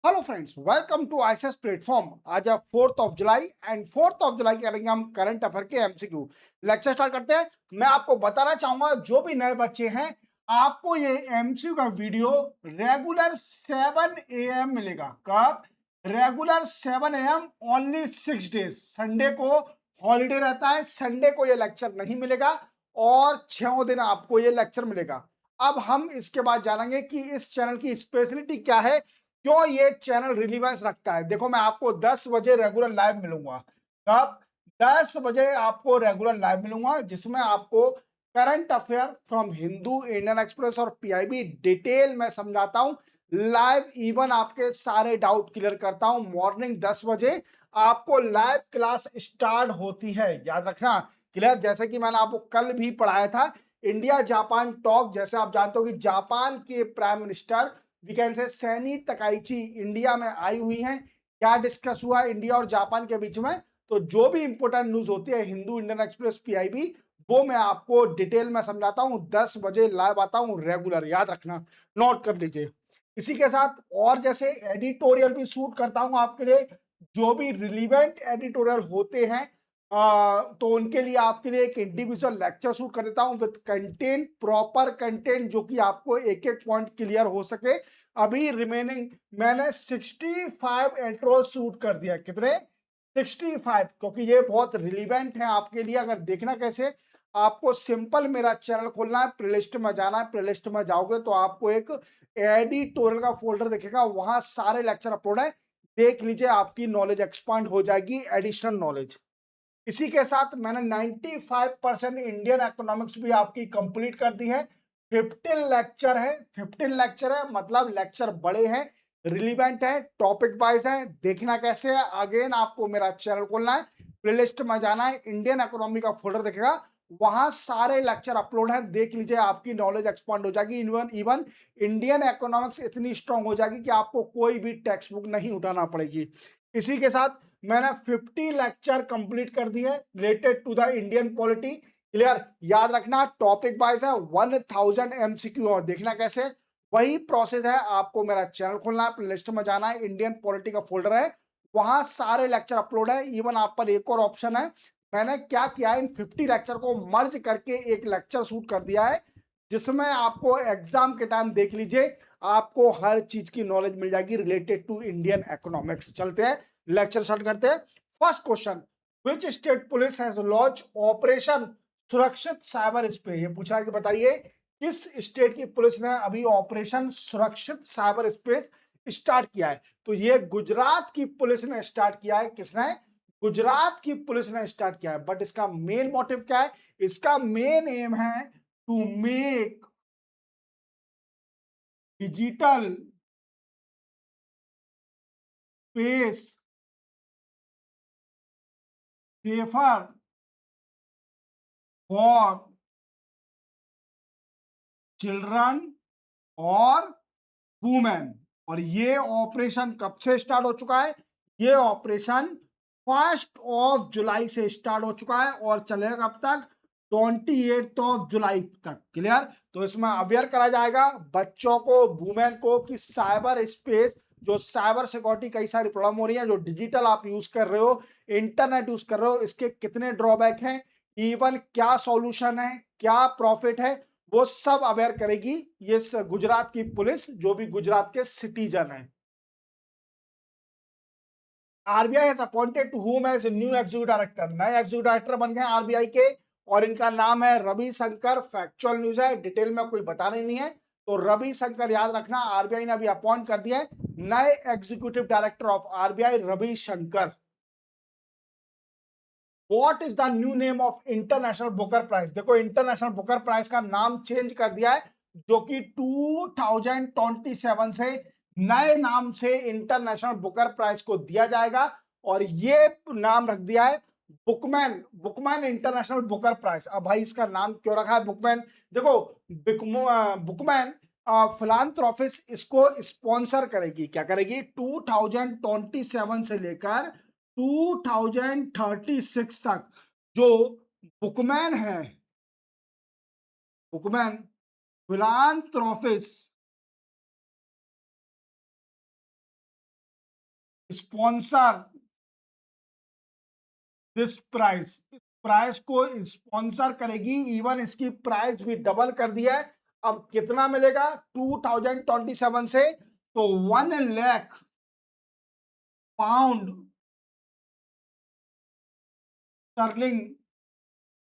Hello friends, welcome to ICS platform. आज है 4 जुलाई एंड 4 जुलाई करेंगे हम करंट अफेयर के एमसीक्यू। लेक्चर स्टार्ट करते हैं। मैं आपको बताना चाहूंगा जो भी नए बच्चे हैं, आपको ये एमसीक्यू का वीडियो रेगुलर 7 AM मिलेगा। कब? Regular 7 AM, only 6 days. Sunday को हॉलीडे रहता है, संडे को ये लेक्चर नहीं मिलेगा और 6 दिन आपको ये लेक्चर मिलेगा। अब हम इसके बाद जानेंगे कि इस चैनल की स्पेशलिटी क्या है, क्यों ये चैनल रिलीवेंस रखता है। देखो, मैं आपको 10 बजे रेगुलर लाइव मिलूंगा। कब? 10 बजे आपको रेगुलर लाइव मिलूंगा, जिसमें आपको current affair from Hindu, Indian express और पीआईबी डिटेल में समझाता हूं लाइव। इवन आपके सारे डाउट क्लियर करता हूं। मॉर्निंग 10 बजे आपको लाइव क्लास स्टार्ट होती है, याद रखना। क्लियर? जैसे कि मैंने आपको कल भी पढ़ाया था, इंडिया जापान टॉक। जैसे आप जानते हो कि जापान के प्राइम मिनिस्टर वी कैन से सैनी तकाइची इंडिया में आई हुई हैं। क्या डिस्कस हुआ इंडिया और जापान के बीच में? तो जो भी इंपोर्टेंट न्यूज होती है हिंदू, इंडियन एक्सप्रेस, पीआईबी, वो मैं आपको डिटेल में समझाता हूं। 10 बजे लाइव आता हूं रेगुलर, याद रखना, नोट कर लीजिए। इसी के साथ और जैसे एडिटोरियल भी शूट करता हूं आपके लिए। जो भी रिलीवेंट एडिटोरियल होते हैं तो उनके लिए आपके लिए एक इंडिविजुअल लेक्चर शूट कर देता हूं विद कंटेंट, प्रॉपर कंटेंट, जो कि आपको एक एक पॉइंट क्लियर हो सके। अभी रिमेनिंग मैंने 65 इंट्रो शूट कर दिया। कितने? 65, क्योंकि ये बहुत रिलीवेंट है आपके लिए। अगर देखना कैसे, आपको सिंपल मेरा चैनल खोलना है, प्लेलिस्ट में जाना है। प्लेलिस्ट में जाओगे तो आपको एक एडिटोरियल का फोल्डर दिखेगा, वहां सारे लेक्चर अपलोड है। देख लीजिए, आपकी नॉलेज एक्सपांड हो जाएगी, एडिशनल नॉलेज। इसी के साथ मैंने 95% इंडियन इकोनॉमिक्स भी आपकी कंप्लीट कर दी है। 15 लेक्चर है, 15 लेक्चर है, मतलब लेक्चर बड़े हैं, रिलीवेंट है, टॉपिक वाइज है। देखना कैसे है, अगेन आपको मेरा चैनल खोलना है, प्लेलिस्ट में जाना है, इंडियन इकोनॉमी का फोल्डर दिखेगा, वहां सारे लेक्चर अपलोड है। देख लीजिए, आपकी नॉलेज एक्सपांड हो जाएगी। इवन इंडियन इकोनॉमिक्स इतनी स्ट्रांग हो जाएगी कि आपको कोई भी टेक्स्ट बुक नहीं उठाना पड़ेगी। इसी के साथ मैंने 50 लेक्चर कंप्लीट कर दिए related to the Indian polity. Clear? याद रखना, टॉपिक वाइज है, 1000 एमसीक्यू। और देखना कैसे, वही प्रोसेस है। आपको मेरा चैनल खोलना है, लिस्ट में जाना है, इंडियन पॉलिटी का फोल्डर है, वहां सारे लेक्चर अपलोड है। इवन आप पर एक और ऑप्शन है, मैंने क्या किया, इन 50 लेक्चर को मर्ज करके एक लेक्चर शूट कर दिया है, जिसमें आपको एग्जाम के टाइम देख लीजिए, आपको हर चीज की नॉलेज मिल जाएगी रिलेटेड टू इंडियन इकोनॉमिक्स। चलते हैं, लेक्चर स्टार्ट करते हैं। First question, which state police has launch operation सुरक्षित साइबर स्पेस? ये पूछा है कि बताइए किस स्टेट की पुलिस ने अभी ऑपरेशन सुरक्षित साइबर स्पेस स्टार्ट किया है? तो ये गुजरात की पुलिस ने स्टार्ट किया है। किसने? गुजरात की पुलिस ने स्टार्ट किया है। बट इसका मेन मोटिव क्या है? इसका मेन एम है to make digital space safer for children और वुमेन। और ये ऑपरेशन कब से स्टार्ट हो चुका है? ये ऑपरेशन 1 जुलाई से स्टार्ट हो चुका है और चलेगा कब तक? 28 जुलाई तक। क्लियर? तो इसमें अवेयर करा जाएगा बच्चों को, वुमेन को, कि साइबर स्पेस, जो साइबर सिक्योरिटी कई सारी प्रॉब्लम हो रही है, जो डिजिटल आप यूज कर रहे हो, इंटरनेट यूज कर रहे हो, इसके कितने ड्रॉबैक हैं, इवन क्या सॉल्यूशन है, क्या प्रॉफिट है, वो सब अवेयर करेगी ये गुजरात की पुलिस, जो भी गुजरात के सिटीजन है। RBI has appointed to whom as new executive director. नए एग्जीक्यूटिव डायरेक्टर बन गए आरबीआई के, और इनका नाम है रवि शंकर। फैक्चुअल न्यूज है, डिटेल में कोई बताने नहीं है। तो रवि शंकर याद रखना, आरबीआई ने अभी अपॉइंट कर दिया है नए executive director of RBI, Ravi Shankar. What is the new name of international Booker prize? देखो, इंटरनेशनल बुकर प्राइज का नाम चेंज कर दिया है, जो कि 2027 से नए नाम से इंटरनेशनल बुकर प्राइज को दिया जाएगा। और ये नाम रख दिया है Bookman, Bookman international Booker prize. अब भाई, इसका नाम क्यों रखा है बुकमैन? देखो, बुकमैन फिलांथ्रोपिस्ट इसको स्पॉन्सर करेगी। क्या करेगी? 2027 से लेकर 2036 तक जो बुकमैन है, Bookman philanthropist sponsor this price, price को स्पॉन्सर करेगी। इवन इसकी प्राइस भी डबल कर दिया है। अब कितना मिलेगा 2027 से? तो 1 लाख पाउंड स्टर्लिंग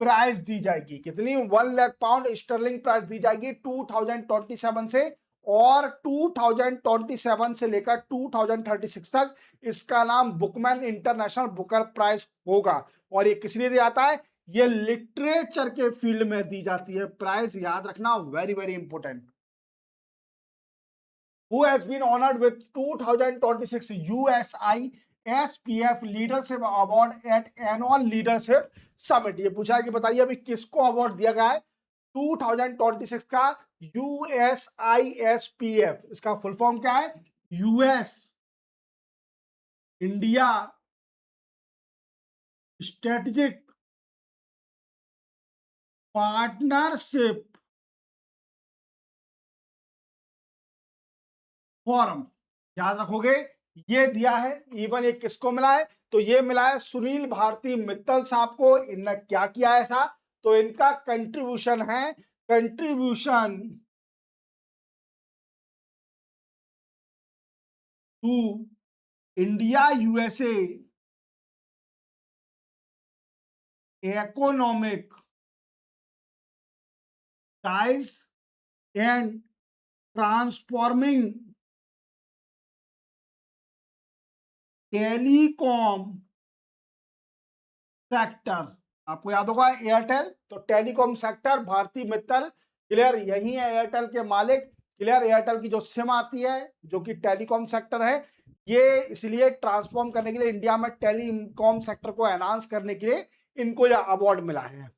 प्राइस दी जाएगी। कितनी? 1 लाख पाउंड स्टर्लिंग प्राइस दी जाएगी 2027 से। और 2027 से लेकर 2036 तक इसका नाम बुकमैन इंटरनेशनल बुकर प्राइज होगा। और ये किस लिए दिया जाता है? ये लिटरेचर के फील्ड में दी जाती है प्राइज, याद रखना, very very important. Who has been honored with 2026 USISPF leadership award eight annual leadership summit? ये पूछा है कि बताइए अभी किसको अवार्ड दिया गया है 2026 का USISPF? इसका फुल फॉर्म क्या है? US India strategic partnership forum, याद रखोगे। ये दिया है। इवन ये किसको मिला है? तो ये मिला है सुनील भारती मित्तल साहब को। इनने क्या किया है ऐसा? तो इनका कंट्रीब्यूशन है, contribution to India USA economic ties and transforming telecom sector. आपको याद होगा एयरटेल, तो telecom sector Bharti Mittal, clear, यही है एयरटेल के मालिक, क्लियर। एयरटेल की जो सिम आती है जो कि टेलीकॉम सेक्टर है, ये इसलिए ट्रांसफॉर्म करने के लिए, इंडिया में टेलीकॉम सेक्टर को एनहांस करने के लिए इनको यह अवार्ड मिला है।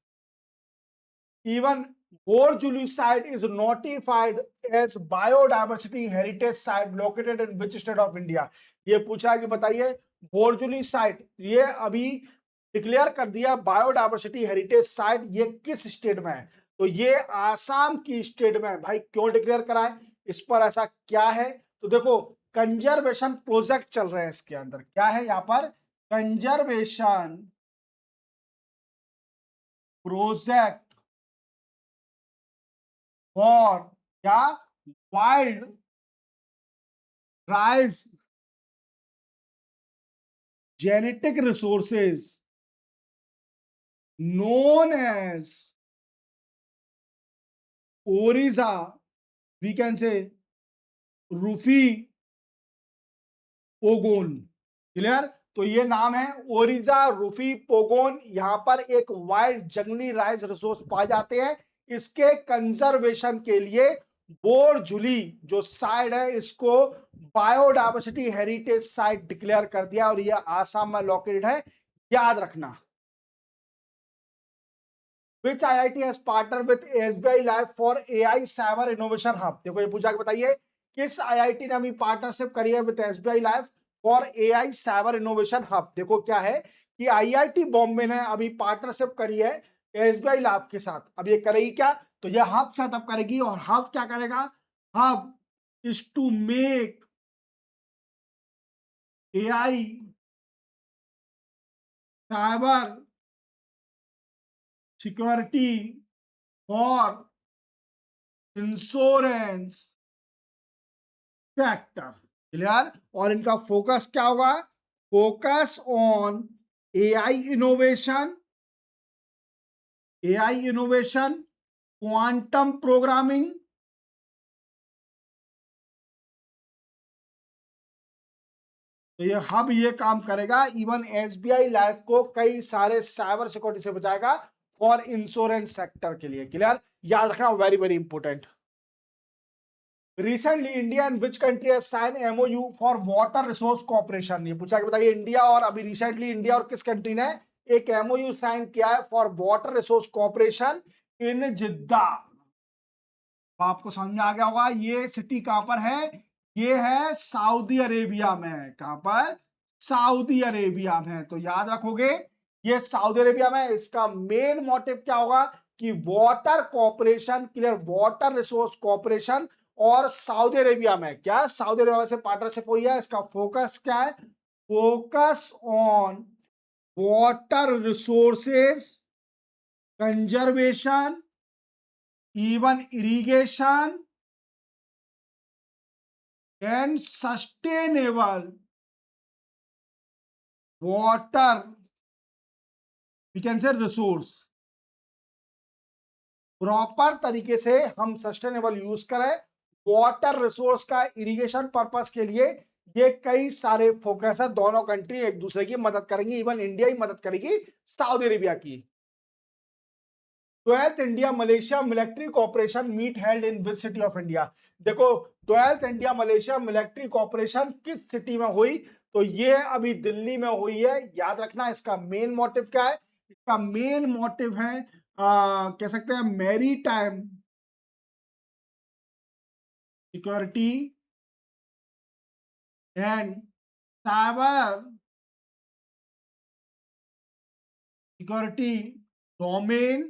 Even Borjuli site is notified as biodiversity heritage site located in which state of India? ये पूछा है कि बताइए बोरजुली साइट ये अभी डिक्लेयर कर दिया बायोडायवर्सिटी हेरिटेज साइट, ये किस स्टेट में है? तो ये आसाम की स्टेट में है। भाई क्यों डिक्लेयर करा है? इस पर ऐसा क्या है? तो देखो कंजर्वेशन प्रोजेक्ट चल रहे हैं इसके अंदर। क्या है यहाँ पर? कंजर्वेशन प्रोजेक्ट फॉर क्या? Wild rice genetic resources known as Oryza, we can say Rufi पोगोन, clear. तो ये नाम है ओरिजा रूफी पोगोन। यहां पर एक वाइल्ड जंगली राइस रिसोर्स पाए जाते हैं। इसके कंजर्वेशन के लिए बोरजुली जो साइट है इसको बायोडायवर्सिटी हेरिटेज साइट डिक्लेयर कर दिया और ये आसाम में लोकेटेड है, याद रखना। Which IIT has partnered with SBI Life for AI Cyber Innovation Hub? देखो ये पूछा कि बताइए किस आईआईटी ने अभी पार्टनरशिप करी है with SBI life for AI cyber innovation hub? देखो क्या है कि आईआईटी बॉम्बे ने अभी पार्टनरशिप करी है एसबीआई लैब के साथ। अब ये करेगी क्या? तो ये हब सेटअप करेगी। और हब क्या करेगा? Hub is to make AI cyber security for insurance sector, clear. और इनका फोकस क्या होगा? Focus on AI innovation, AI innovation, quantum programming, तो ये हब ये काम करेगा। इवन एसबीआई लाइफ को कई सारे साइबर सिक्योरिटी से बचाएगा फॉर इंश्योरेंस सेक्टर के लिए, क्लियर। याद रखना, very very important. Recently India and which country has sign MOU for water resource corporation? ये पूछा कि बताइए इंडिया और अभी रिसेंटली इंडिया और किस कंट्री ने एक एमओयू साइन किया है फॉर वाटर रिसोर्स कॉर्पोरेशन इन जिद्दा? आपको समझ में आ गया होगा ये सिटी कहां पर है? ये है सऊदी अरेबिया में। कहां पर? सऊदी अरेबिया में। तो याद रखोगे ये सऊदी अरेबिया में। इसका मेन मोटिव क्या होगा कि water corporation, clear, water resource corporation और सऊदी अरेबिया में क्या? सऊदी अरेबिया से पार्टनरशिप हुई है। इसका फोकस क्या है? focus on water resources conservation, even irrigation and sustainable water, we can say resource. Proper तरीके से हम सस्टेनेबल यूज करें वाटर रिसोर्स का इरिगेशन पर्पस के लिए। ये कई सारे फोकस है, दोनों कंट्री एक दूसरे की मदद करेंगी, इवन इंडिया ही मदद करेगी सऊदी अरेबिया की। 12th India Malaysia military cooperation meet held in which city of India. देखो 12th India Malaysia military cooperation किस सिटी में हुई, तो ये अभी दिल्ली में हुई है। याद रखना इसका मेन मोटिव क्या है, इसका मेन मोटिव है कह सकते हैं maritime security and cyber security domain.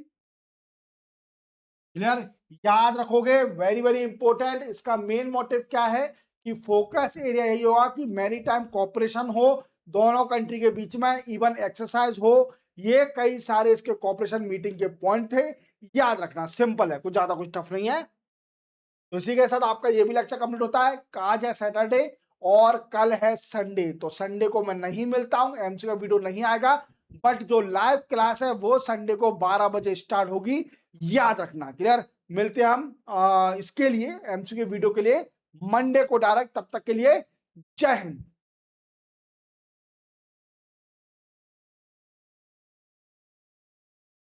Clear, याद रखोगे, वेरी वेरी इंपॉर्टेंट। इसका मेन मोटिव क्या है कि फोकस एरिया यही होगा कि मैरीटाइम कॉपरेशन हो दोनों कंट्री के बीच में, इवन एक्सरसाइज हो। ये कई सारे इसके कॉपरेशन मीटिंग के पॉइंट थे, याद रखना, सिंपल है, कुछ ज्यादा कुछ टफ नहीं है। तो इसी के साथ आपका ये भी लेक्चर कंप्लीट होता है। आज है सैटरडे और कल है संडे, तो संडे को मैं नहीं मिलता हूं, एमसी का वीडियो नहीं आएगा, बट जो लाइव क्लास है वो संडे को 12 बजे स्टार्ट होगी, याद रखना। क्लियर, मिलते हैं हम इसके लिए एमसी के वीडियो के लिए मंडे को डायरेक्ट। तब तक के लिए जय हिंद।